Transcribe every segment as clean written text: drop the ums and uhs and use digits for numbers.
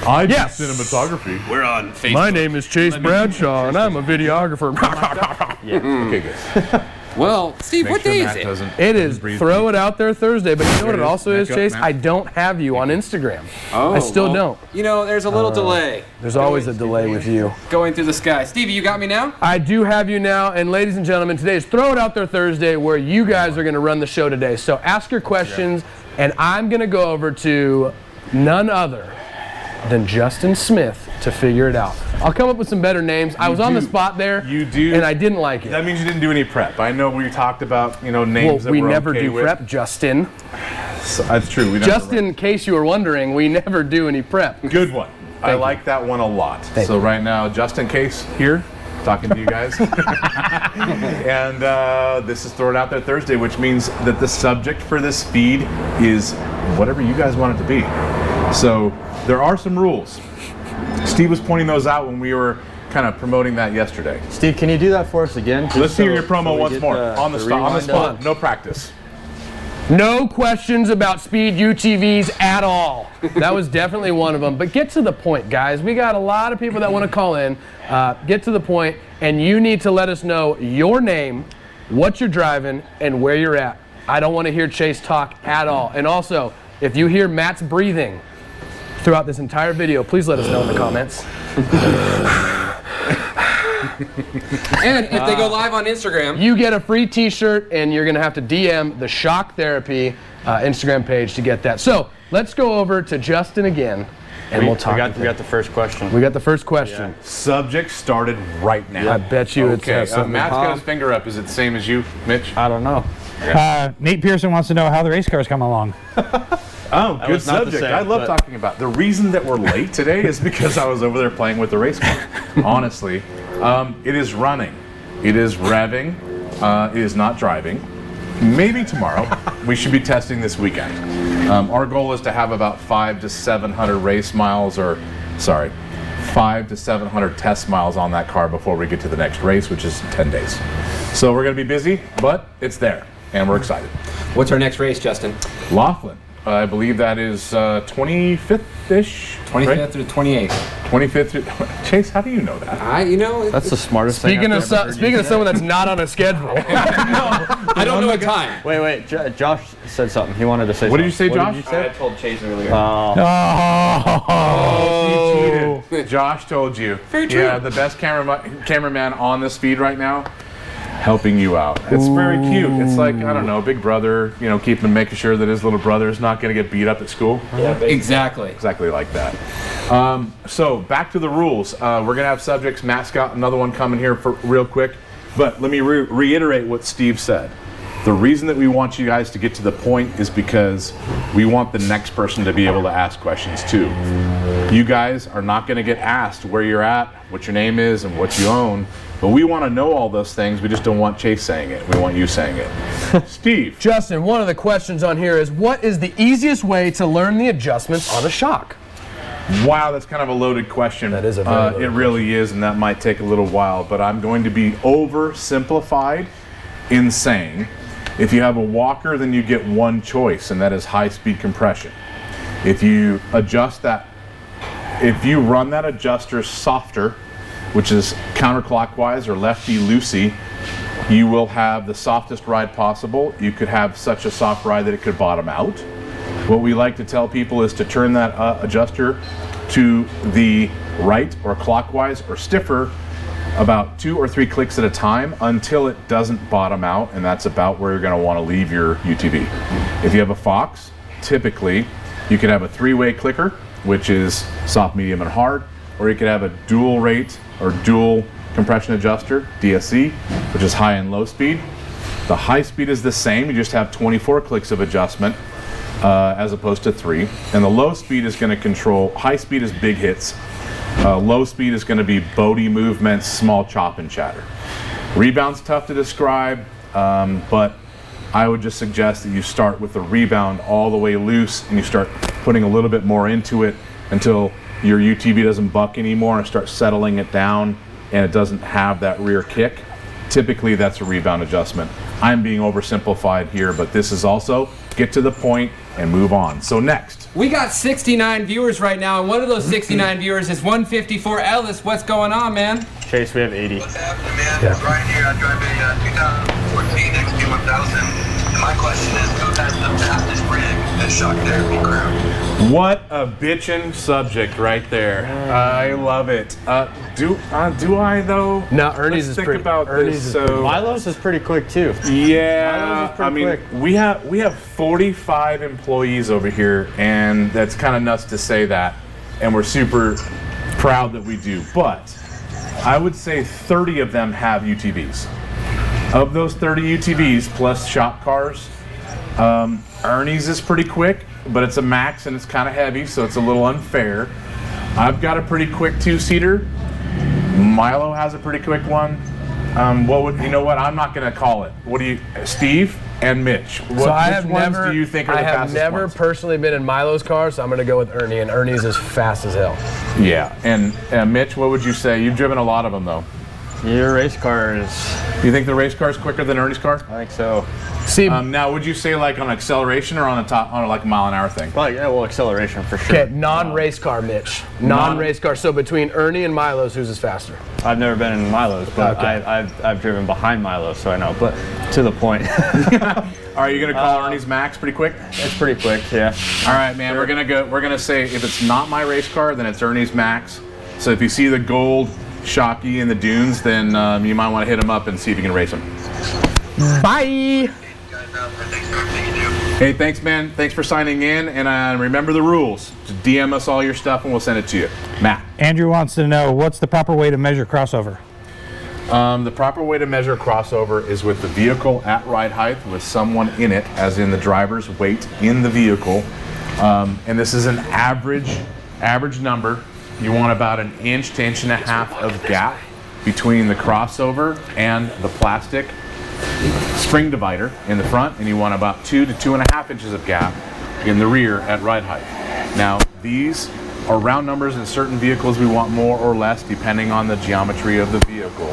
I do cinematography. We're on Facebook. My name is Chase Bradshaw, and I'm a videographer. Okay, good. Well, Steve, what day is it? It is Throw It Out There Thursday, but you know what it also is, Chase? Matt. I don't have you on Instagram. Oh, I still don't. You know, there's a little delay. There's always a delay with you. Going through the sky. Stevie, you got me now? I do have you now, and ladies and gentlemen, today is Throw It Out There Thursday, where you guys are going to run the show today. So ask your questions, and I'm going to go over to none other than Justin Smith to figure it out. I'll come up with some better names. I was on the spot there. You do. And I didn't like it. That means you didn't do any prep. I know we talked about, names that we we're never okay do with. prep, Justin. So, that's true. We never Just in case you were wondering, we never do any prep. Good one. I like that one a lot. So right now, just in case here, talking to you guys. And this is Throw It Out There Thursday, which means that the subject for this feed is whatever you guys want it to be. So there are some rules. Steve was pointing those out when we were kind of promoting that yesterday. Steve, can you do that for us again? Let's hear your promo once more. On the spot. No practice. No questions about speed UTVs at all. That was definitely one of them. But get to the point, guys. We got a lot of people that want to call in. Get to the point, and you need to let us know your name, what you're driving, and where you're at. I don't want to hear Chase talk at all. And also, if you hear Matt's breathing throughout this entire video, please let us know in the comments. And if they go live on Instagram, you get a free t-shirt, and you're going to have to DM the Shock Therapy Instagram page to get that. So let's go over to Justin again, and we'll talk. We got the first question. We got the first question. Yeah. Subject started right now. I bet you it's something. Matt's got his finger up. Is it the same as you, Mitch? I don't know. Nate Pearson wants to know how the race cars come along. Oh, good subject. I love talking about. The reason that we're late today is because I was over there playing with the race car. Honestly, it is running. It is revving. It is not driving. Maybe tomorrow. We should be testing this weekend. Our goal is to have about 500 to 700 race miles, 500 to 700 test miles on that car before we get to the next race, which is 10 days. So we're going to be busy, but it's there, and we're excited. what's our next race, Justin? Laughlin. I believe that is 25th-ish. 25th right? through 28th. 25th. Chase, how do you know that? That's the smartest Speaking thing. of someone that's not on a schedule. I don't know what time. Wait. Josh said something. He wanted to say something. What did you say, Josh? Did you say? I told Chase earlier. Oh, you cheated. Josh told you. Very true. Yeah, the best cameraman on this feed right now, helping you out. It's very cute. It's like, I don't know, big brother, making sure that his little brother is not going to get beat up at school. Yeah, exactly. Exactly like that. So back to the rules. We're going to have subjects. Matt's got another one coming here for real quick. But let me reiterate what Steve said. The reason that we want you guys to get to the point is because we want the next person to be able to ask questions too. You guys are not going to get asked where you're at, what your name is, and what you own. But we want to know all those things. We just don't want Chase saying it. We want you saying it. Steve. Justin, one of the questions on here is, what is the easiest way to learn the adjustments on a shock? Wow, that's kind of a loaded question. That is a very loaded It really is, and that might take a little while. But I'm going to be oversimplified in saying, if you have a walker, then you get one choice, and that is high-speed compression. If you adjust that, if you run that adjuster softer, which is counterclockwise or lefty-loosey, you will have the softest ride possible. You could have such a soft ride that it could bottom out. What we like to tell people is to turn that adjuster to the right or clockwise or stiffer about 2 or 3 clicks at a time until it doesn't bottom out, and that's about where you're going to want to leave your UTV. If you have a Fox, typically you could have a 3-way clicker, which is soft, medium, and hard, or you could have a dual rate or dual compression adjuster, DSC, which is high and low speed. The high speed is the same, you just have 24 clicks of adjustment as opposed to 3. And the low speed is going to control, high speed is big hits, low speed is going to be boaty movements, small chop and chatter. Rebound's tough to describe, but I would just suggest that you start with the rebound all the way loose and you start putting a little bit more into it until your UTV doesn't buck anymore and start settling it down and it doesn't have that rear kick. typically that's a rebound adjustment. I'm being oversimplified here, but this is also get to the point and move on. So next. We got 69 viewers right now, and one of those 69 viewers is 154 Ellis. What's going on, man? Chase, we have 80. What's happening, man? It's Ryan here. I drive a 2014 XT1000. And my question is, who has the fastest rig at shock therapy crew? What a bitchin' subject right there. I love it. Do I though? No, Ernie's Let's is think pretty. about Ernie's this. is So Milo's is pretty quick too. yeah, Milo's is pretty I mean, quick. we have 45 employees over here, and that's kind of nuts to say that, and we're super proud that we do. But I would say 30 of them have UTVs. Of those 30 UTVs plus shop cars, Ernie's is pretty quick, but it's a max and it's kind of heavy, so it's a little unfair. I've got a pretty quick two-seater. Milo has a pretty quick one. You know what? I'm not going to call it. What do you, Steve and Mitch? Which ones do you think are the fastest I have never ones? personally been in Milo's car, so I'm going to go with Ernie, and Ernie's is fast as hell. Yeah, and Mitch, what would you say? You've driven a lot of them though. Your race car is, You think the race car is quicker than Ernie's car? I think so. See, Now, would you say like on acceleration or on like a mile an hour thing? Probably, yeah, well, acceleration for sure. okay, non-race car, Mitch. Non-race car. So between Ernie and Milo's, whose is faster? I've never been in Milo's, but Okay. I've driven behind Milo's, so I know. But to the point, Are you gonna call Ernie's max pretty quick? it's pretty quick, yeah. All right, man. We're gonna say if it's not my race car, then it's Ernie's max. So if you see the gold Shocky in the dunes, then you might want to hit him up and see if you can race him. Bye. Guys out there, thanks for everything you do. Hey, thanks, man. Thanks for signing in, and remember the rules. Just DM us all your stuff, and we'll send it to you. Matt. Andrew wants to know what's the proper way to measure crossover. The proper way to measure crossover is with the vehicle at ride height with someone in it, as in the driver's weight in the vehicle. And this is an average number. You want about an inch to inch and a half of gap between the crossover and the plastic spring divider in the front, and you want about 2 to 2.5 inches of gap in the rear at ride height. Now, these are round numbers. In certain vehicles we want more or less depending on the geometry of the vehicle.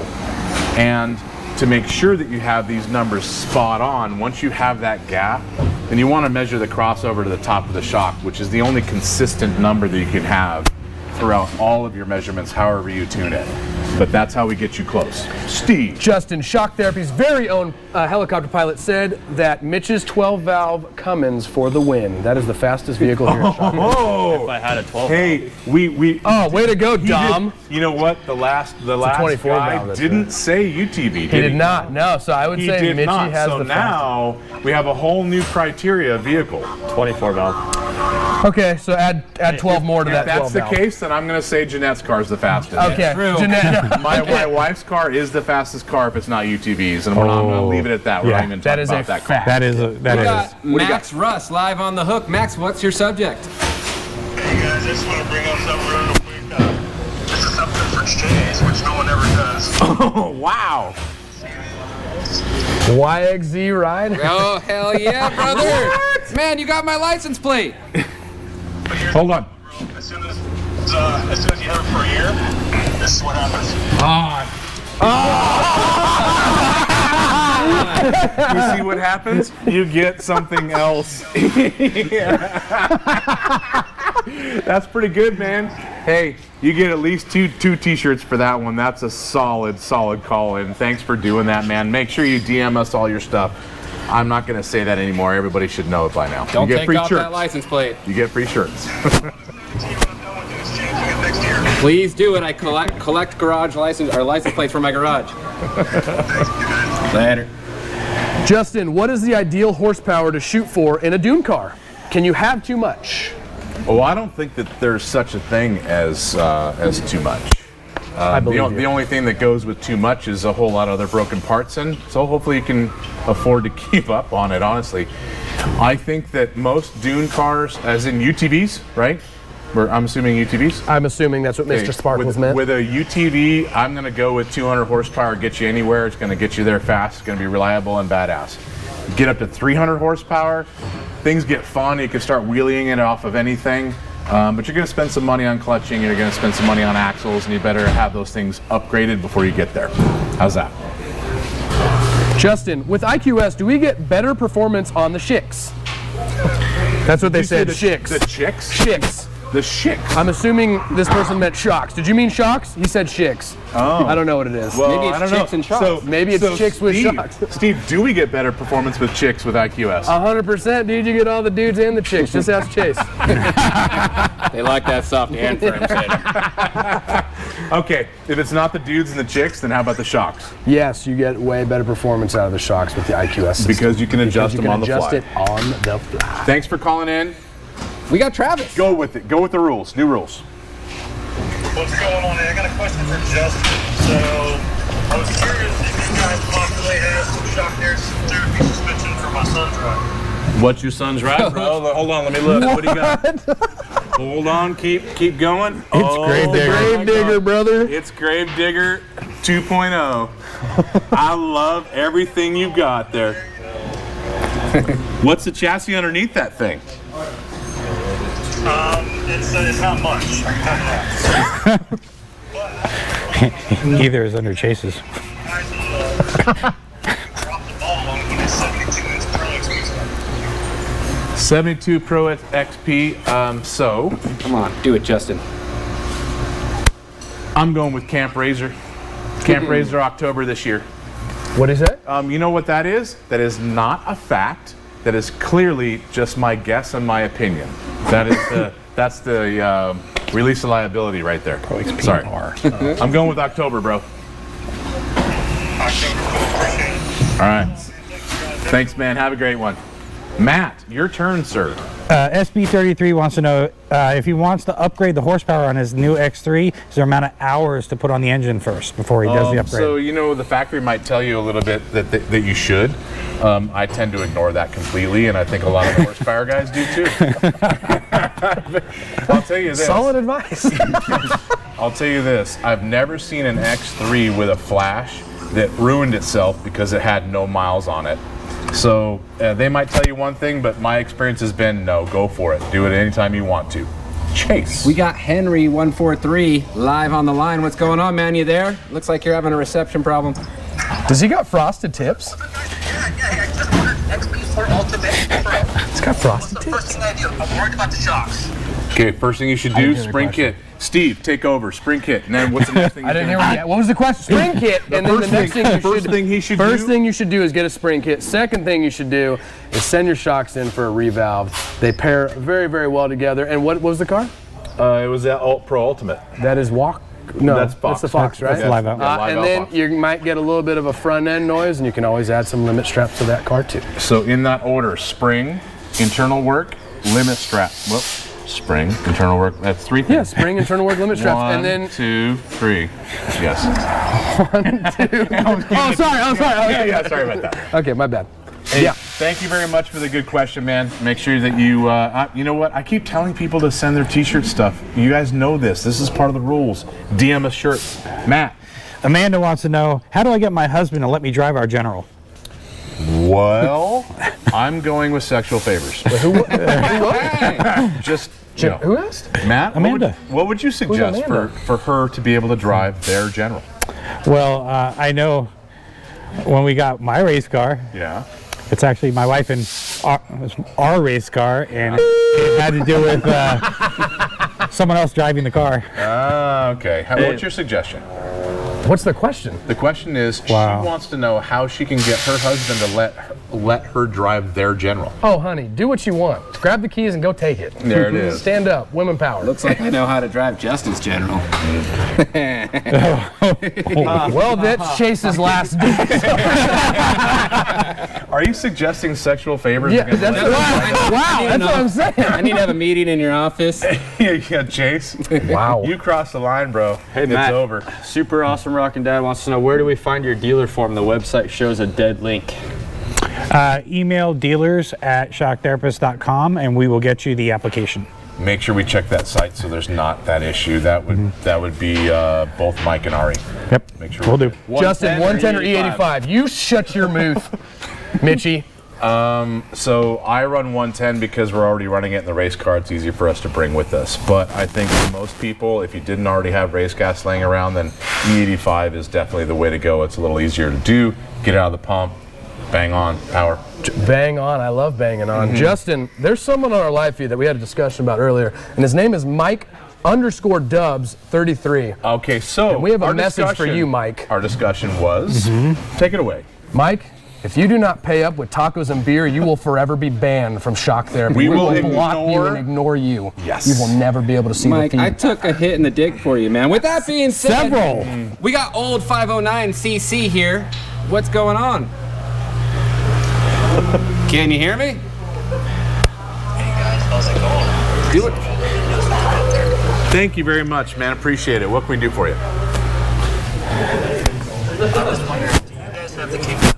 And to make sure that you have these numbers spot on, once you have that gap, then you want to measure the crossover to the top of the shock, which is the only consistent number that you can have throughout all of your measurements, however you tune it. But that's how we get you close. Steve. Justin, Shock Therapy's very own helicopter pilot, said that Mitch's 12-valve Cummins for the win. That is the fastest vehicle here in Shock. If I had a 12. Hey, we. Oh, way to go, he Dom. did- you know what? The last 24 guy valve, that's didn't right. say UTV. He did not. No, so I would He say did Mitchie not. has So the fastest. now we have a whole new criteria vehicle. 24 valve. Okay, so add 12 more to If that that's 12 the valve. case, then I'm going to say Jeanette's car is the fastest. Okay, True. Jeanette. My wife's car is the fastest car if it's not UTVs, and I'm going to leave it at that. We're Yeah. not even That talking is about a that car. fact. That is. We got do you Max Russ live on the hook. Max, what's your subject? Hey guys, I just want to bring up something real quick. This is something for Chase, which no one ever does. Oh, wow. YXZ ride? Oh, hell yeah, brother. Man, you got my license plate. Hold on. As soon as you have it for a year, this is what happens. You see what happens? You get something else. That's pretty good, man. Hey, you get at least two t-shirts for that one. That's a solid call in. Thanks for doing that, man. Make sure you DM us all your stuff. I'm not going to say that anymore. Everybody should know it by now. Don't you get take free off shirts. that license plate. You get free shirts. See what I'm done with is changing it next year. Please do it. I collect garage license or license plates for my garage. Later. Justin, what is the ideal horsepower to shoot for in a dune car? Can you have too much? Well, I don't think that there's such a thing as too much. I believe you. The only thing that goes with too much is a whole lot of other broken parts, and so hopefully you can afford to keep up on it, honestly. I think that most dune cars, as in UTVs, right? I'm assuming UTVs? I'm assuming that's what Mr. Sparkles meant. With a UTV, I'm going to go with 200 horsepower, get you anywhere. It's going to get you there fast. It's going to be reliable and badass. Get up to 300 horsepower, things get fun. You can start wheeling it off of anything. But you're going to spend some money on clutching, and you're going to spend some money on axles, and you better have those things upgraded before you get there. How's that? Justin, with IQS, do we get better performance on the shicks? That's what they said, shicks. The chicks? Shicks. The shicks. I'm assuming this person meant shocks. Did you mean shocks? He said shicks. Oh. I don't know what it is. Well, Maybe it's I don't chicks know. and shocks. Maybe it's chicks with Steve, shocks. Steve, do we get better performance with chicks with IQS? 100%, dude. You get all the dudes and the chicks. Just ask Chase. They like that soft hand frame setting. Okay, if it's not the dudes and the chicks, then how about the shocks? Yes, you get way better performance out of the shocks with the IQS system. Because you can adjust them on the fly. Adjust it on the fly. Thanks for calling in. We got Travis. Go with it. Go with the rules. New rules. What's going on? I got a question for Justin. So, I was curious if you guys possibly have some shock therapy suspension for my son's ride. What's your son's ride, bro? Hold on, let me look. What do you got? Hold on, keep going. It's Grave Digger, brother. It's Gravedigger 2.0. I love everything you got there. What's the chassis underneath that thing? It's not much. Neither is under Chase's. Drop the ball on the 72-inch Pro XP. 72 Pro XP. So Come on, do it, Justin. I'm going with Camp Razor. Camp Razor October this year. What is that? You know what that is? That is not a fact. That is clearly just my guess and my opinion. That is that's the release of liability right there. Sorry. I'm going with October, bro. All right. Thanks, man. Have a great one. Matt, your turn, sir. SB33 wants to know if he wants to upgrade the horsepower on his new X3, is there amount of hours to put on the engine first before he does the upgrade? So, you know, the factory might tell you a little bit that you should. I tend to ignore that completely, and I think a lot of the horsepower guys do too. I'll tell you this. Solid advice. I'll tell you this. I've never seen an X3 with a flash that ruined itself because it had no miles on it. So they might tell you one thing, but my experience has been no, go for it. Do it anytime you want to. Chase. We got Henry 143 live on the line. What's going on, man? You there? Looks like you're having a reception problem. Does he got frosted tips? Yeah, I just ordered XP4 Ultimate Pro. It's got frosted The tips. first thing I do, I'm worried about the shocks. Okay, first thing you should do, spring kit. Steve, take over, spring kit. And then what's the next thing I didn't hear what was the question? Spring kit, and then the next thing you should do is get a spring kit. Second thing you should do is send your shocks in for a revalve. They pair very, very well together. And what was the car? It was that Pro Ultimate. That is Walk. No, That's Fox. the Fox, right? That's live out. Live And out then Fox. you might get a little bit of a front end noise, and you can always add some limit straps to that car too. So in that order, spring, internal work, limit strap. Whoop. Spring, internal work. That's three things. Yeah, spring, internal work, limit straps, One, and then 2, 3. Yes. oh, sorry. Yeah, sorry about that. Okay, my bad. Hey, Yeah. Thank you very much for the good question, man. Make sure that you, you know what? I keep telling people to send their t-shirt stuff. You guys know this. This is part of the rules. DM us shirts. Matt. Amanda wants to know, how do I get my husband to let me drive our General? Well, I'm going with sexual favors. Just, you know. Who asked? Matt, Amanda. What would you suggest Amanda? for her to be able to drive their General? Well, I know when we got my race car, Yeah. it's actually my wife and our race car, and it had to do with someone else driving the car. Okay. What's your suggestion? What's the question? The question is, Wow. she wants to know how she can get her husband to let her drive their General. Oh, honey, do what you want. Grab the keys and go take it. There it is. Stand up, women power. Looks like I know how to drive Justin's General. Well, that's Chase's last day. Are you suggesting sexual favors? Yeah, against that's ladies? wow. That's what I'm saying. I need to have a meeting in your office. Yeah, Chase. Wow. You crossed the line, bro. Hey, it's Matt. over. Super Awesome Rockin' Dad wants to know, where do we find your dealer form? The website shows a dead link. Email dealers@shocktherapist.com, and we will get you the application. Make sure we check that site so there's not that issue. That would be both Mike and Ari. Yep, Make sure we'll do. Justin, 110 or E85. You shut your mouth, Mitchie. So I run 110 because we're already running it in the race car. It's easier for us to bring with us. But I think for most people, if you didn't already have race gas laying around, then E85 is definitely the way to go. It's a little easier to do. Get it out of the pump, Bang on, power. Bang on. I love banging on. Justin, there's someone on our live feed that we had a discussion about earlier, and his name is Mike_Dubs33. Okay, so And we have a our message for discussion- you, Mike. Our discussion was, take it away. Mike, if you do not pay up with tacos and beer, you will forever be banned from shock therapy. We will block you ignore- and ignore you. Yes. You will never be able to see Mike, the feed. I took a hit in the dick for you, man. With that being said, Several. we got old 509cc here. What's going on? Can you hear me? Hey guys, how's it going? Do it. Thank you very much, man. Appreciate it. What can we do for you? I was wondering, do you guys have the capability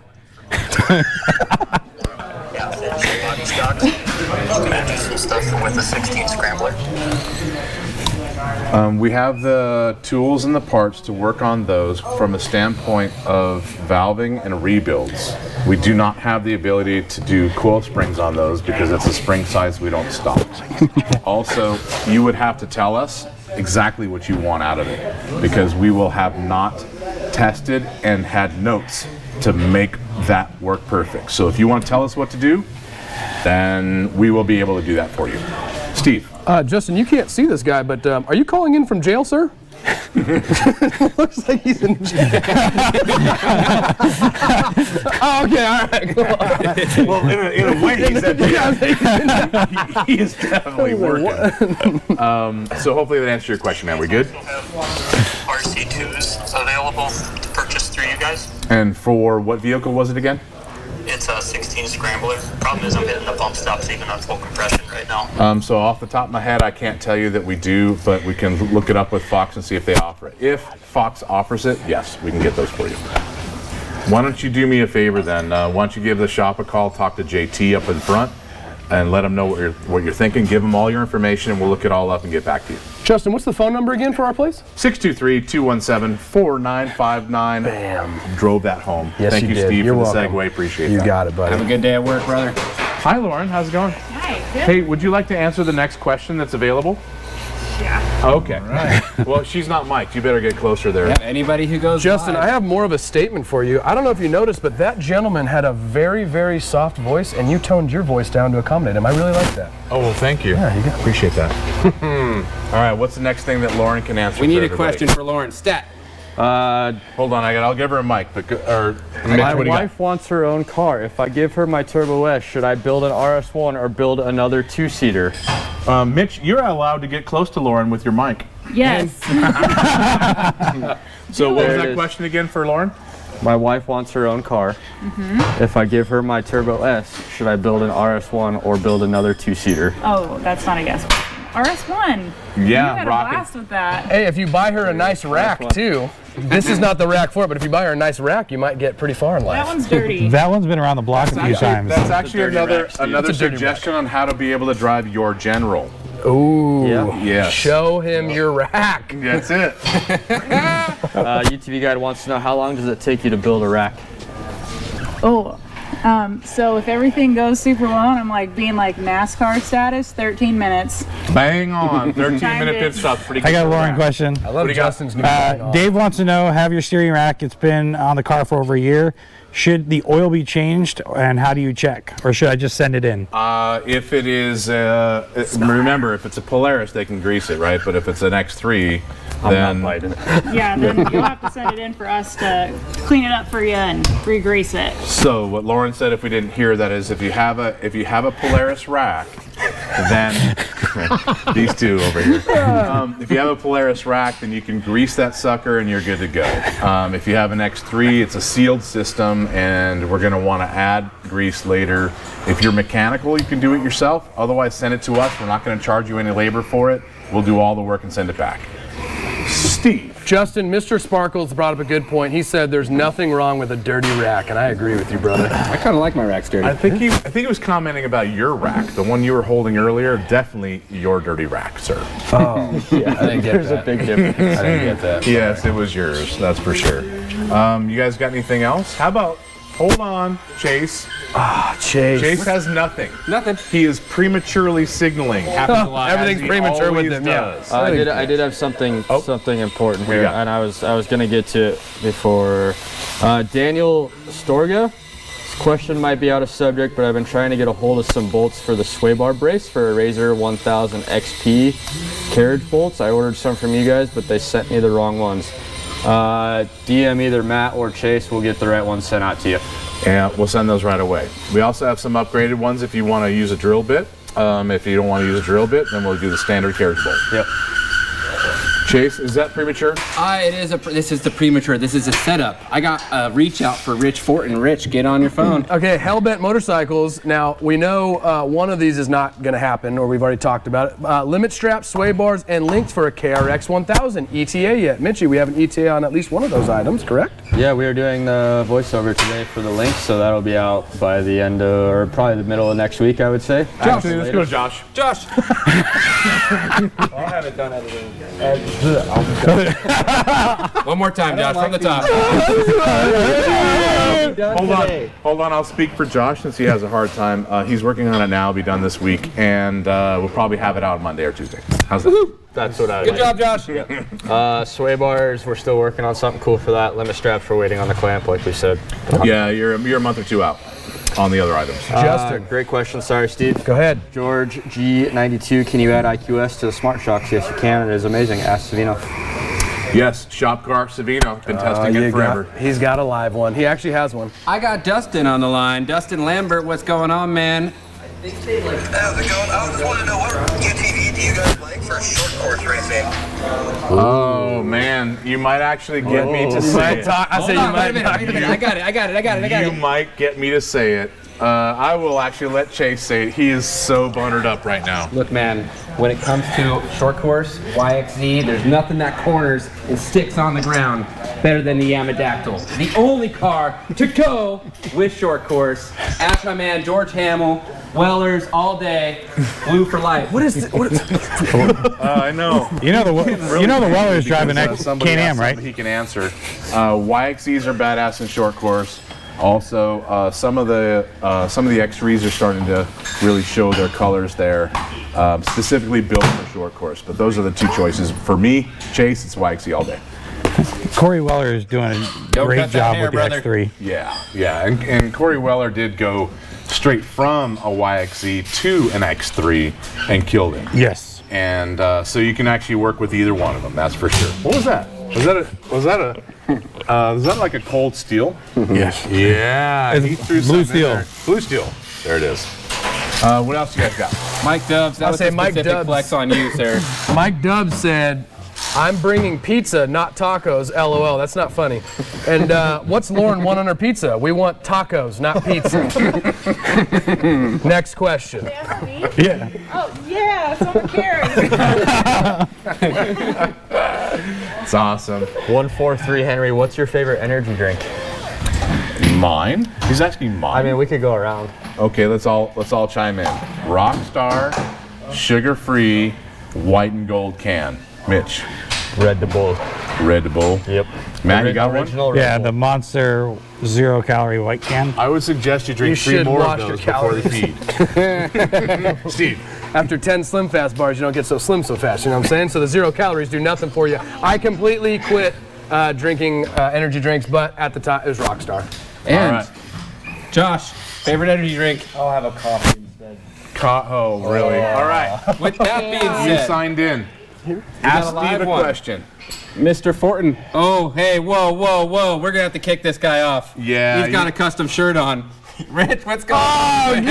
body stocks? Can I do some stuff with the 16 scrambler? We have the tools and the parts to work on those from a standpoint of valving and rebuilds. We do not have the ability to do coil springs on those because it's a spring size we don't stock. Also, you would have to tell us exactly what you want out of it because we will have not tested and had notes to make that work perfect. So if you want to tell us what to do, then we will be able to do that for you. Steve. Justin, you can't see this guy, but are you calling in from jail, sir? Looks like he's in jail. Oh, okay, all right, go on. Well, in a way, he's at jail. He is definitely working. So hopefully that answers your question, man. We good? We have RC2s available to purchase through you guys. And for what vehicle was it again? It's a 16 scrambler. Problem is I'm hitting the bump stops even on full compression right now. So off the top of my head, I can't tell you that we do, but we can look it up with Fox and see if they offer it. If Fox offers it, yes, we can get those for you. Why don't you do me a favor then? Why don't you give the shop a call, talk to JT up in front, and let them know what you're thinking. Give them all your information, and we'll look it all up and get back to you. Justin, what's the phone number again for our place? 623-217-4959. Bam. Drove that home. Yes, Thank you, did. Steve, You're for the welcome. segue. Appreciate You that. got it, buddy. Have a good day at work, brother. Hi, Lauren. How's it going? Hi, good. Hey, would you like to answer the next question that's available? Yeah. Okay. Right. Well, she's not mic'd. You better get closer there. Yeah, anybody who goes Justin, live. I have more of a statement for you. I don't know if you noticed, but that gentleman had a very, very soft voice, and you toned your voice down to accommodate him. I really like that. Oh, well, thank you. Yeah, you go. Appreciate that. All right, what's the next thing that Lauren can answer? We need for a everybody? question for Lauren. Stat. Hold on, I'll give her a mic. But Mitch, My what do you got? wife wants her own car. If I give her my Turbo S, should I build an RS1 or build another two-seater? Mitch, you're allowed to get close to Lauren with your mic. Yes. So what was There it that is. question again for Lauren? My wife wants her own car. If I give her my Turbo S, should I build an RS1 or build another two-seater? Oh, that's not a guess question. RS1. Yeah, You had a rocking. blast with that. Hey, if you buy her a nice rack, too, this is not the rack for it, but if you buy her a nice rack, you might get pretty far in life. That one's dirty. That one's been around the block a few times. That's actually dirty another rack, Steve. another It's a dirty suggestion on how to be able to drive your General. Ooh. Yeah. Yes. Show him your rack. That's it. UTV Guide wants to know, how long does it take you to build a rack? Oh, so if everything goes super well and I'm like being like NASCAR status, 13 minutes. Bang on. 13-minute Timed pit it. stop. Pretty good. I got a for Lauren rack. question. I love do you got? Justin's new bang on. Dave wants to know, have your steering rack, it's been on the car for over a year. Should the oil be changed, and how do you check? Or should I just send it in? If it is, remember, if it's a Polaris, they can grease it, right? But if it's an X3, then Yeah, then you'll have to send it in for us to clean it up for you and re-grease it. So what Lauren said, if we didn't hear that, is if you have a Polaris rack, then these two over here. If you have a Polaris rack, then you can grease that sucker and you're good to go. If you have an X3, it's a sealed system, and we're going to want to add grease later. If you're mechanical, you can do it yourself. Otherwise, send it to us. We're not going to charge you any labor for it. We'll do all the work and send it back. Steve. Justin, Mr. Sparkles brought up a good point. He said there's nothing wrong with a dirty rack, and I agree with you, brother. I kind of like my racks dirty. I think he was commenting about your rack, the one you were holding earlier. Definitely your dirty rack, sir. Oh, yeah, I didn't get There's that. a big difference. I didn't get that. Yes, it was yours. That's for sure. You guys got anything else? How about, hold on, Chase. Chase. Chase has nothing. Nothing. He is prematurely signaling. Happens a lot. Everything's as he premature with always him, yeah. does. I did have something important What you here, got? and I was gonna get to it before. Daniel Storga, Question might be out of subject, but I've been trying to get a hold of some bolts for the sway bar brace for a Razor 1000 XP carriage bolts. I ordered some from you guys, but they sent me the wrong ones. DM either Matt or Chase. We'll get the right ones sent out to you. And we'll send those right away. We also have some upgraded ones if you want to use a drill bit. If you don't want to use a drill bit, then we'll do the standard carriage bolt. Yep. Chase, is that premature? This is the premature. This is a setup. I got a reach out for Rich Fortin. Rich, get on your phone. Okay, Hellbent Motorcycles. Now, we know one of these is not going to happen, or we've already talked about it. Limit straps, sway bars, and links for a KRX 1000 ETA yet. Mitchie, we have an ETA on at least one of those items, correct? Yeah, we are doing the voiceover today for the link, so that'll be out by the end of, or probably the middle of next week, I would say. Josh, let's go to Josh. Josh. I'll have it done editing. One more time, Josh, from the top. Hold on. I'll speak for Josh since he has a hard time. He's working on it now. It'll be done this week, and we'll probably have it out Monday or Tuesday. How's that? That's what I Good job, Josh. Sway bars, we're still working on something cool for that. Limit straps, we're waiting on the clamp, like we said. Yeah, you're a month or two out on the other items. Justin. Great question. Sorry, Steve. Go ahead. George G92, can you add IQS to the Smart Shocks? Yes, you can. It is amazing. Ask Savino. Yes, Shop Car Savino. Been testing it forever. He's got a live one. He actually has one. I got Dustin on the line. Dustin Lambert, what's going on, man? How's it going? I just want to know what UTV do you guys like for short course racing? Oh man, you might actually get me to say it. Hold on, wait a minute. I got it. You might get me to say it. I will actually let Chase say it. He is so bunnered up right now. Look, man, when it comes to short course, YXZ, there's nothing that corners and sticks on the ground better than the Yamadactyl. The only car to go with short course. Ask my man George Hamill, Wellers all day, blue for life. What is this? I know. You know the Weller's driving Can-Am, right? He can answer. YXZs are badass in short course. Also, some of the X3s are starting to really show their colors there, specifically built for short course. But those are the two choices. For me, Chase, it's YXZ all day. Corey Weller is doing a great job with the X3. Yeah. And Corey Weller did go straight from a YXZ to an X3 and killed it. Yes. And so you can actually work with either one of them. That's for sure. What was that? Was that like a cold steel? Yes. Yeah. It's he threw blue something in steel. there. Blue steel. There it is. What else you guys got? Mike Dubs, that was a specific flex on you, sir. Mike Dubs said, I'm bringing pizza, not tacos, LOL. That's not funny. And what's Lauren want on her pizza? We want tacos, not pizza. Next question. Yeah. Oh, yeah, someone cares. It's awesome. 143 Henry, what's your favorite energy drink? Mine? He's asking mine. I mean, we could go around. Okay, let's all chime in. Rockstar, sugar-free, white and gold can. Mitch. Red Bull. Red Bull. Yep. Matt, you got one? Original Red Yeah, Bull. the Monster 0-calorie white can. I would suggest you drink You 3 should more of watch your those before the feed. Steve. After 10 Slim Fast bars, you don't get so slim so fast, you know what I'm saying? So the 0 calories do nothing for you. I completely quit drinking energy drinks, but at the time, it was Rockstar. And All right. Josh, favorite energy drink? I'll have a coffee instead. Oh, really? All right. With that being You said, signed in. got Ask a live Steve a one. question. Mr. Fortin. Oh, hey, whoa. We're gonna have to kick this guy off. Yeah, He's got you- a custom shirt on. Rich, what's going on?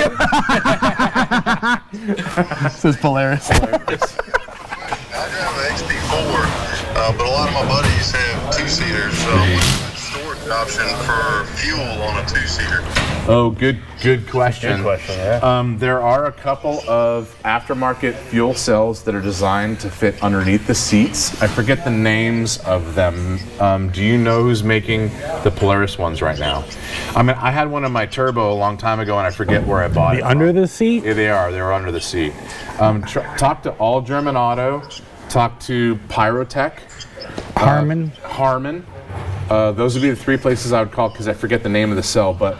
This is Polaris. I drive an XT4, but a lot of my buddies have 2-seaters, so what's the storage option for fuel on a 2-seater? Oh, good question. Good question, yeah. There are a couple of aftermarket fuel cells that are designed to fit underneath the seats. I forget the names of them. Do you know who's making the Polaris ones right now? I mean, I had one in my turbo a long time ago, and I forget where I bought it. Under the seat? Yeah, they are. They're under the seat. Talk to All German Auto. Talk to Pyrotech. Harman. Harman. Those would be the 3 places I would call because I forget the name of the cell. But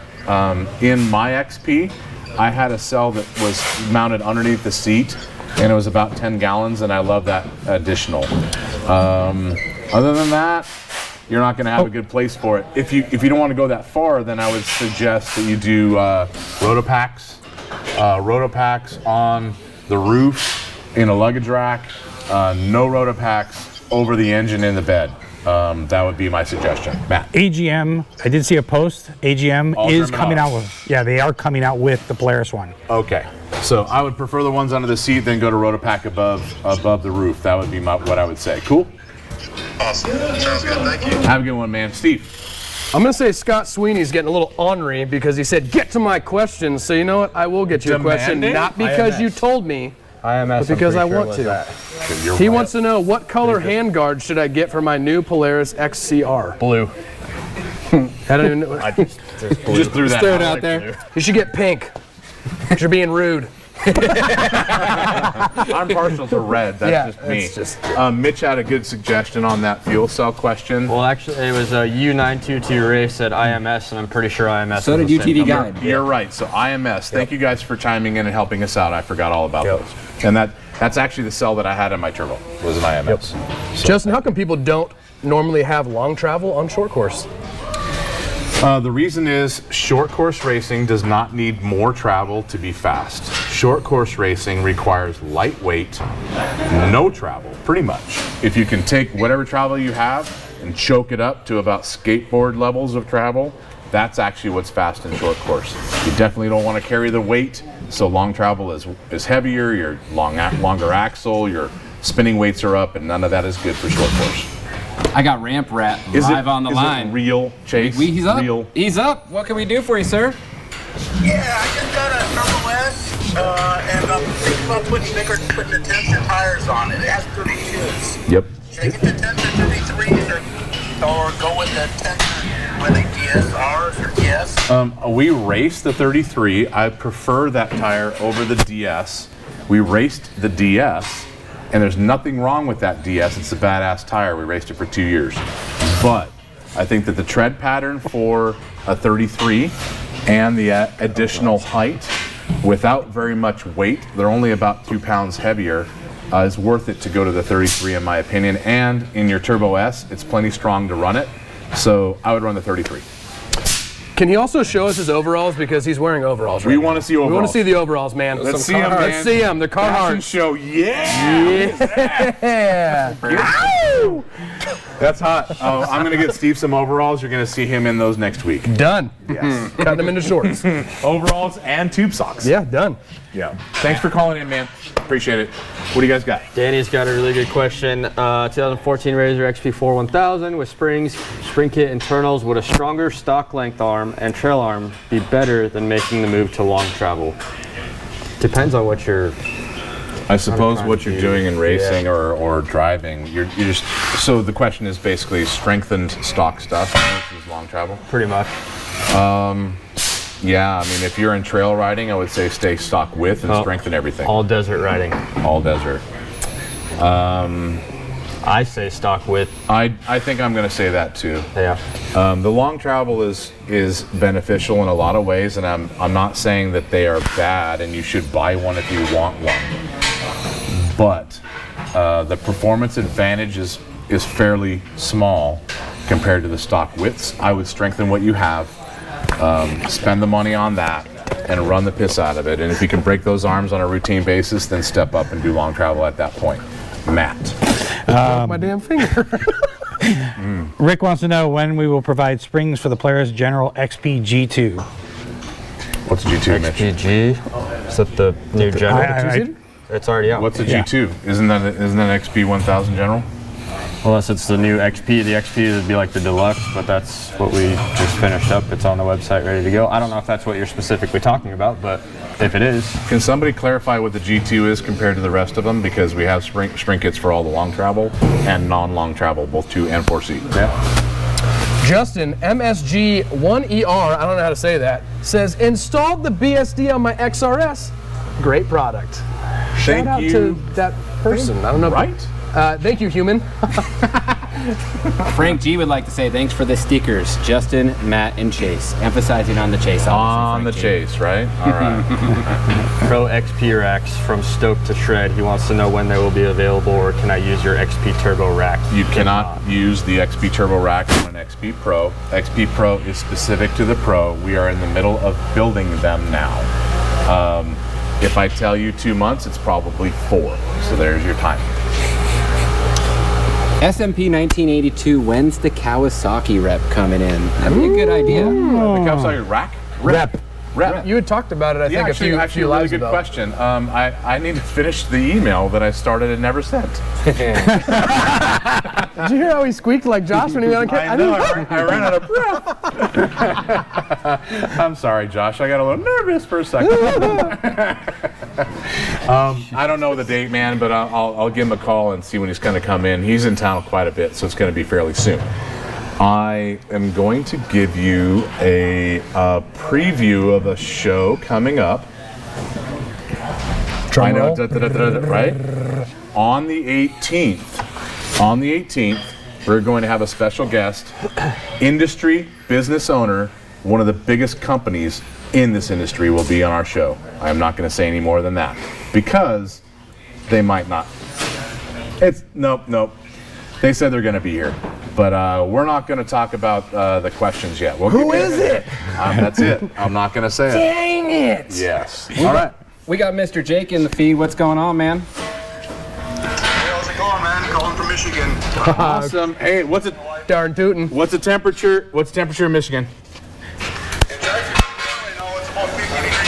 in my XP, I had a cell that was mounted underneath the seat, and it was about 10 gallons, and I love that additional. Other than that, you're not going to have a good place for it. If you don't want to go that far, then I would suggest that you do Rotopacks. Rotopacks on the roof in a luggage rack. No Rotopacks over the engine in the bed. That would be my suggestion. Matt. AGM, I did see a post. AGM All is terminals. coming out with, yeah, they are coming out with the Polaris one. Okay. So I would prefer the ones under the seat, then go to Rotopack above the roof. That would be what I would say. Cool? Awesome. Sounds good. Thank you. Have a good one, man. Steve. I'm going to say Scott Sweeney's getting a little ornery because he said, get to my questions. So you know what? I will get you a question. Demanding? Not because you told me, IMS, but because I want to. He wants to know, what color handguard should I get for my new Polaris XCR? Blue. I don't even know. Just threw that Throw it out there. You should get pink. You're being rude. I'm partial to red. That's just me. it's just- Mitch had a good suggestion on that fuel cell question. Well, actually, it was a U922 race at IMS, and I'm pretty sure IMS. So was did the same UTV company. Guide. You're right. So IMS. Thank you guys for chiming in and helping us out. I forgot all about those. And that's actually the cell that I had in my turbo was an IMS. Justin, how come people don't normally have long travel on short course? The reason is short course racing does not need more travel to be fast. Short course racing requires lightweight, no travel, pretty much. If you can take whatever travel you have and choke it up to about skateboard levels of travel, that's actually what's fast in short course. You definitely don't want to carry the weight, so long travel is heavier, your longer axle, your spinning weights are up, and none of that is good for short course. I got Ramp Rat live on the line. Is it real, Chase? He's up. Real. He's up. What can we do for you, sir? Yeah, I just got a Turbo S, and I'm thinking about putting the tensor tires on it. It has 32s. Yep. Should I get the tensor 33s or go with the tensor with the DSRs or DS? We raced the 33. I prefer that tire over the DS. We raced the DS, and there's nothing wrong with that DS. It's a badass tire. We raced it for 2 years. But I think that the tread pattern for a 33 and the additional height, without very much weight, they're only about 2 pounds heavier, is worth it to go to the 33 in my opinion. And in your Turbo S, it's plenty strong to run it. So I would run the 33. Can he also show us his overalls, because he's wearing overalls right We now. want to see overalls. We want to see the overalls, man. Let's see them, man. Let's see them. They're Fashion Carhartt. show, yeah! Yeah. That's hot. Oh, I'm going to get Steve some overalls. You're going to see him in those next week. Done. Yes. Cutting them into shorts. Overalls and tube socks. Yeah, done. Yeah. Thanks for calling in, man. Appreciate it. What do you guys got? Danny's got a really good question. 2014 Razor XP4 1000 with springs, spring kit internals. Would a stronger stock length arm and trail arm be better than making the move to long travel? Depends on what you're... I suppose what you're doing in racing or driving, you're just, so the question is basically strengthened stock stuff versus long travel? Pretty much. Yeah, I mean, if you're in trail riding, I would say stay stock width and strengthen everything. All desert riding. All desert. I say stock width. I think I'm going to say that too. Yeah. The long travel is beneficial in a lot of ways, and I'm not saying that they are bad and you should buy one if you want one. But the performance advantage is fairly small compared to the stock widths. I would strengthen what you have, spend the money on that, and run the piss out of it. And if you can break those arms on a routine basis, then step up and do long travel at that point. Matt. My damn finger. Rick wants to know when we will provide springs for the Polaris General XP G2. What's a G2, Mitch? XPG. Is that the new General? It's already out. What's a G2? Isn't that XP 1000 General? Unless it's the new XP. The XP would be like the deluxe, but that's what we just finished up. It's on the website ready to go. I don't know if that's what you're specifically talking about, but if it is. Can somebody clarify what the G2 is compared to the rest of them? Because we have spring kits for all the long travel and non-long travel, both 2 and 4C. Yeah. Justin, MSG1ER, I don't know how to say that, says, installed the BSD on my XRS. Great product. Shout out to that person. I don't know. Right? Thank you, human. Frank G would like to say thanks for the stickers, Justin, Matt, and Chase. Emphasizing on the Chase. On the Frank G. chase, right? All right. Pro XP racks from Stoke to Shred. He wants to know when they will be available, or can I use your XP Turbo rack? You cannot use the XP Turbo rack on an XP Pro. XP Pro is specific to the Pro. We are in the middle of building them now. If I tell you 2 months, it's probably 4. So there's your time. SMP 1982, when's the Kawasaki rep coming in? That'd be a good idea. The Kawasaki rack? Rep. Rep. You had talked about it, I think, Actually, a few really lives good ago. question. I need to finish the email that I started and never sent. Did you hear how he squeaked like Josh when he went on camera? I know. I ran out of breath. I'm sorry, Josh. I got a little nervous for a second. I don't know the date, man, but I'll give him a call and see when he's going to come in. He's in town quite a bit, so it's going to be fairly soon. I am going to give you a preview of a show coming up. I know, right? On the 18th, we're going to have a special guest, industry business owner, one of the biggest companies in this industry will be on our show. I'm not going to say any more than that because they might not. Nope. They said they're going to be here. But we're not going to talk about the questions yet. Who is it? That's it. I'm not going to say it. Dang it! Yes. All right. We got Mr. Jake in the feed. What's going on, man? Hey, how's it going, man? Calling from Michigan. Awesome. Hey, what's it? Darn tootin'. What's the temperature? What's the temperature in Michigan? It's actually, it's about 50 degrees.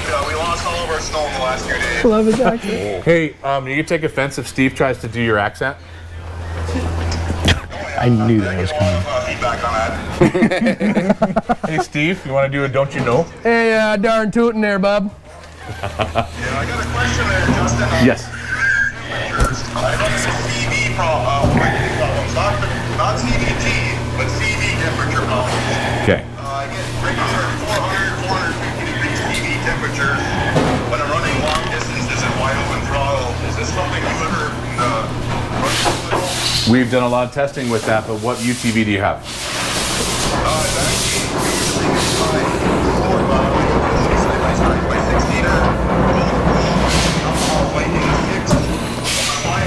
So, we lost all of our snow in the last few days. Love his accent. Hey, you can take offense if Steve tries to do your accent. I knew that was coming. Feedback on that. Hey, Steve, you want to do a don't you know? Hey, darn tootin' there, bub. Yeah, I got a question there, Justin. Yes. I run into CV problems, not CVT, but CV temperature problems. Okay. I get regular 400, 450 degree CV temperatures when I'm running long distances at wide open throttle. Is this something you ever run into at all? We've done a lot of testing with that, but what UTV do you have? It's actually usually my 6-liter, alcohol lightning 6. My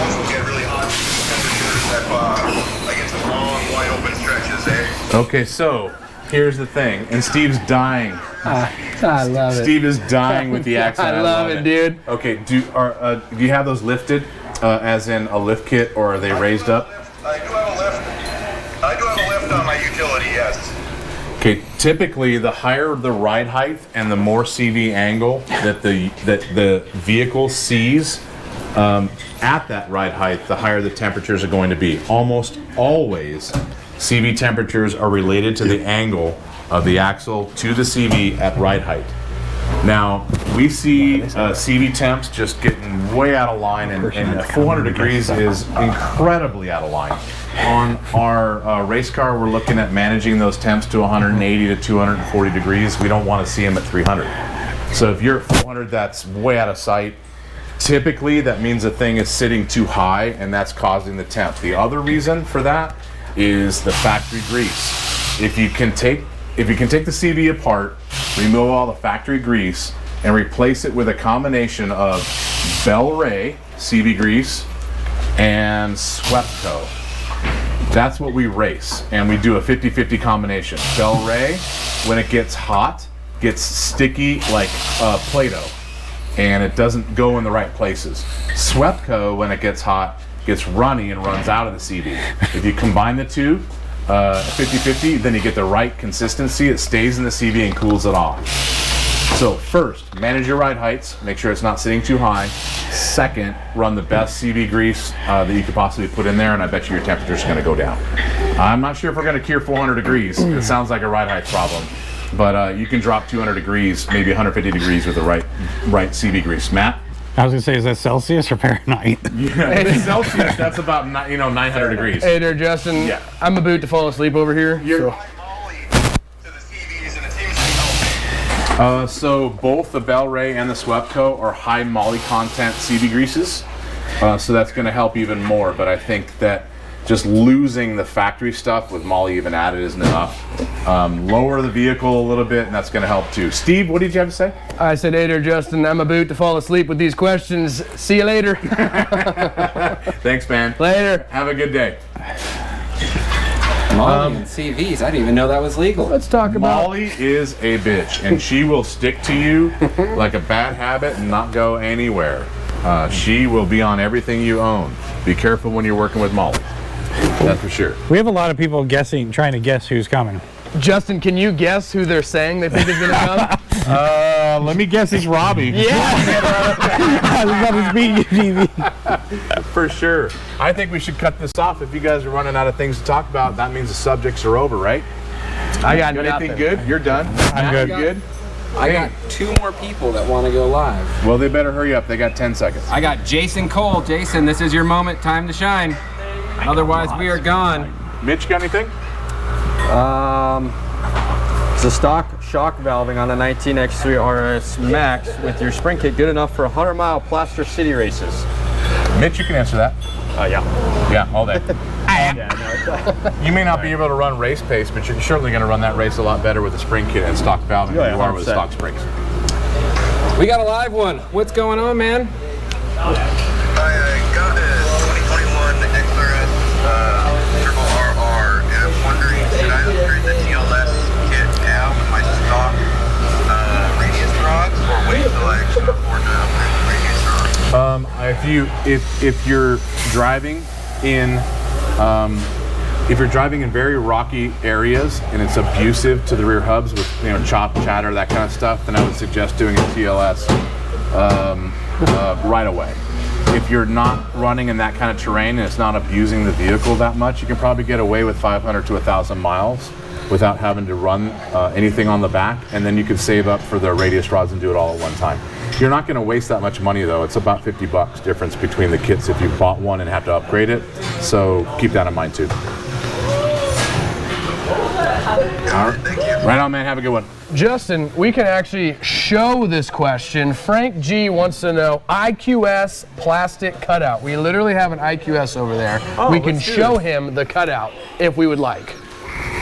also get really hot temperatures if I get some long, wide open stretches, eh? Okay, so here's the thing, and Steve's dying. I love it. Steve is dying with the accent. I love it, dude. Okay, do you have those lifted, as in a lift kit, or are they raised up? I do have a lift. I do have a lift on my utility, yes. Okay, typically the higher the ride height and the more CV angle that the vehicle sees at that ride height, the higher the temperatures are going to be. Almost always, CV temperatures are related to the angle of the axle to the CV at ride height. Now, we see CV temps just getting way out of line, and 400 degrees is incredibly out of line. On our race car, we're looking at managing those temps to 180 to 240 degrees. We don't want to see them at 300. So if you're at 400, that's way out of sight. Typically, that means the thing is sitting too high, and that's causing the temp. The other reason for that is the factory grease. If you can take the CV apart, remove all the factory grease, and replace it with a combination of Bel Ray CV grease and Swepco. That's what we race, and we do a 50-50 combination. Bel Ray, when it gets hot, gets sticky like Play-Doh, and it doesn't go in the right places. Swepco, when it gets hot, gets runny and runs out of the CV. If you combine the two, 50-50, then you get the right consistency. It stays in the CV and cools it off. So first, manage your ride heights. Make sure it's not sitting too high. Second, run the best CV grease that you could possibly put in there, and I bet you your temperature's going to go down. I'm not sure if we're going to cure 400 degrees. It sounds like a ride height problem. But you can drop 200 degrees, maybe 150 degrees with the right CV grease. Matt? I was gonna say, is that Celsius or Fahrenheit? Yeah, it's Celsius, that's about 900 degrees. Hey there, Justin. Yeah. I'm about to fall asleep over here. So both the Bel Ray and the Swepco are high moly content CV greases. So that's going to help even more. But I think that just losing the factory stuff with Molly even added isn't enough. Lower the vehicle a little bit, and that's going to help too. Steve, what did you have to say? I said, hey there, Justin. I'm about to fall asleep with these questions. See you later. Thanks, man. Later. Have a good day. Molly and CVs. I didn't even know that was legal. Let's talk about. Molly is a bitch, and she will stick to you like a bad habit and not go anywhere. She will be on everything you own. Be careful when you're working with Molly. That's for sure. We have a lot of people trying to guess who's coming. Justin, can you guess who they're saying they think is going to come? Let me guess it's Robbie. For sure. I think we should cut this off. If you guys are running out of things to talk about, that means the subjects are over, right? I got anything nothing. good? You're done? I'm good. You good? I got 2 more people that want to go live. Well, they better hurry up. They got 10 seconds. I got Jason Cole. Jason, this is your moment. Time to shine. Otherwise, we are gone. Mitch, got anything? It's a stock shock valving on a 19X3 RS Max with your spring kit good enough for 100-mile Plaster City races. Mitch, you can answer that. Yeah. Yeah, all day. You may not be able to run race pace, but you're certainly going to run that race a lot better with a spring kit and stock valving than you are with 100%. stock springs. We got a live one. What's going on, man? I got a 2021 XRS Turbo RR, and I'm wondering, should I upgrade the TLS kit now with my stock radius rods, or wait till I actually afford to upgrade the radius rods? If you're driving in if you're driving in very rocky areas and it's abusive to the rear hubs with chop, chatter, that kind of stuff, then I would suggest doing a TLS right away. If you're not running in that kind of terrain and it's not abusing the vehicle that much, you can probably get away with 500 to 1,000 miles without having to run anything on the back, and then you can save up for the radius rods and do it all at one time. You're not going to waste that much money though. It's about $50 difference between the kits if you bought one and have to upgrade it. So keep that in mind too. All right. Right on, man. Have a good one. Justin, we can actually show this question. Frank G wants to know IQS plastic cutout. We literally have an IQS over there. We can show him the cutout if we would like.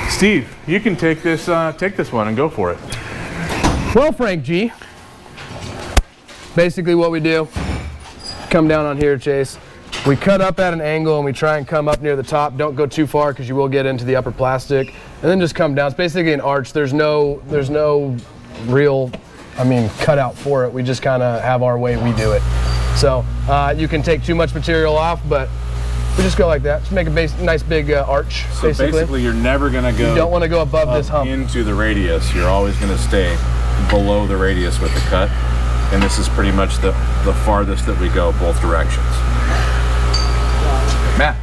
Steve, you can take this one and go for it. Well, Frank G, basically what we do, come down on here, Chase. We cut up at an angle and we try and come up near the top. Don't go too far because you will get into the upper plastic. And then just come down. It's basically an arch. There's no real, cutout for it. We just kind of have our way we do it. So you can take too much material off, but we just go like that. Just make a nice big arch, So basically you're never going to go You don't want to go above this hump. into the radius. You're always going to stay below the radius with the cut. And this is pretty much the farthest that we go both directions. Matt.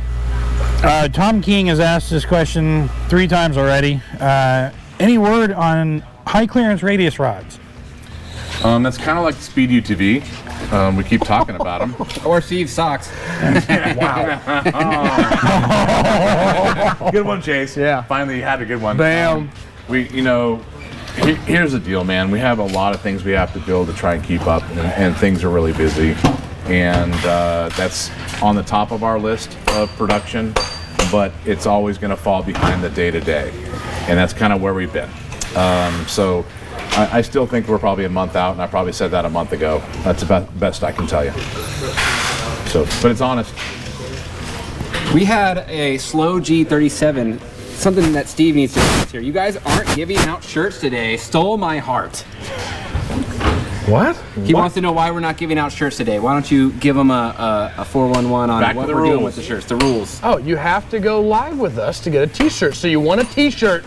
Tom King has asked this question 3 times already. Any word on high clearance radius rods? That's kind of like the Speed UTV. We keep talking about them. Or Steve socks. Wow. Good one, Chase. Yeah. Finally, you had a good one. Bam. Here's the deal, man. We have a lot of things we have to build to try and keep up, and things are really busy. And that's on the top of our list of production, but it's always going to fall behind the day-to-day. And that's kind of where we've been. So I still think we're probably a month out, and I probably said that a month ago. That's about the best I can tell you. So, but it's honest. We had a slow G37, something that Steve needs to fix here. You guys aren't giving out shirts today. Stole my heart. What? He wants to know why we're not giving out shirts today. Why don't you give him a 411 on Back what to the we're doing rules. with the shirts, the rules. Oh, you have to go live with us to get a t-shirt. So you want a t-shirt,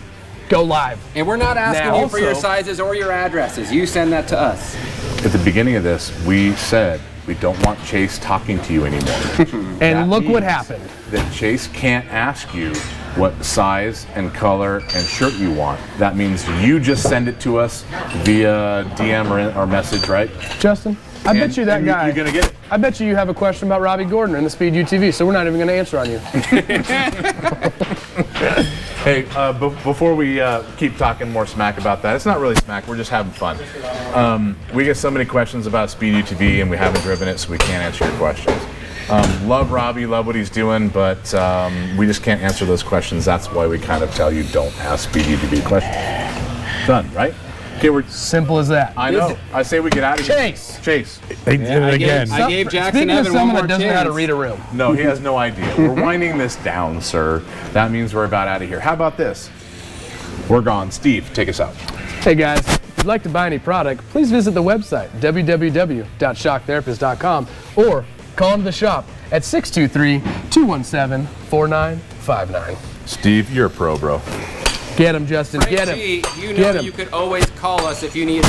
go live. And we're not asking Now, you for your also- sizes or your addresses. You send that to us. At the beginning of this, we said we don't want Chase talking to you anymore. And look what happened. That Chase can't ask you what size and color and shirt you want. That means you just send it to us via DM or message, right? Justin, I bet you that and guy. You're gonna get it. I bet you have a question about Robbie Gordon and the Speed UTV, so we're not even going to answer on you. Hey, before we keep talking more smack about that, it's not really smack, we're just having fun. We get so many questions about Speed UTV and we haven't driven it, so we can't answer your questions. Love Robbie, love what he's doing, but we just can't answer those questions. That's why we kind of tell you don't ask Speed UTV questions. Done, right? Okay, we're. Simple as that. I know. I say we get out of here. Chase. They did it again. I gave Jackson Speaking of Evan one someone more that doesn't know how to chance. read a room. No, he has no idea. We're winding this down, sir. That means we're about out of here. How about this? We're gone. Steve, take us out. Hey guys, if you'd like to buy any product, please visit the website, www.shocktherapist.com, or call into the shop at 623-217-4959. Steve, you're a pro, bro. Get him, Justin. Get him. Frank G, you Get know him. you could always call us if you need.